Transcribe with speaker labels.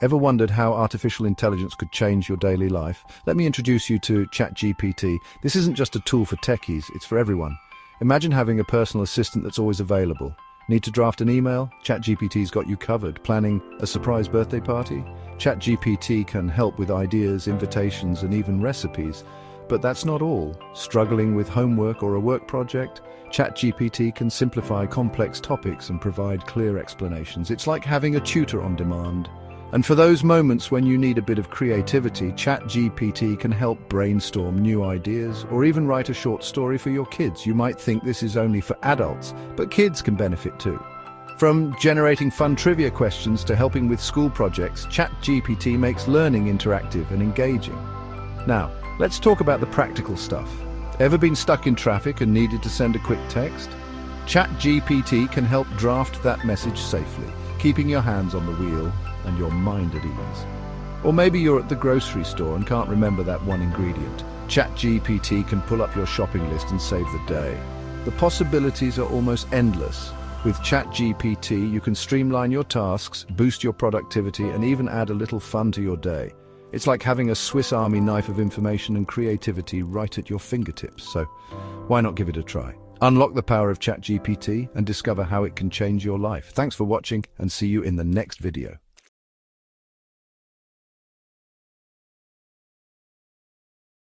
Speaker 1: Ever wondered how artificial intelligence could change your daily life? Let me introduce you to ChatGPT. This isn't just a tool for techies, it's for everyone. Imagine having a personal assistant that's always available. Need to draft an email? ChatGPT's got you covered. Planning a surprise birthday party? ChatGPT can help with ideas, invitations, and even recipes. But that's not all. Struggling with homework or a work project? ChatGPT can simplify complex topics and provide clear explanations. It's like having a tutor on demand. And for those moments when you need a bit of creativity, ChatGPT can help brainstorm new ideas or even write a short story for your kids. You might think this is only for adults, but kids can benefit too. From generating fun trivia questions to helping with school projects, ChatGPT makes learning interactive and engaging. Now, let's talk about the practical stuff. Ever been stuck in traffic and needed to send a quick text? ChatGPT can help draft that message safely, keeping your hands on the wheel and your mind at ease. Or maybe you're at the grocery store and can't remember that one ingredient. ChatGPT can pull up your shopping list and save the day. The possibilities are almost endless. With ChatGPT, you can streamline your tasks, boost your productivity, and even add a little fun to your day. It's like having a Swiss Army knife of information and creativity right at your fingertips. So why not give it a try? Unlock the power of ChatGPT and discover how it can change your life. Thanks for watching, and see you in the next video.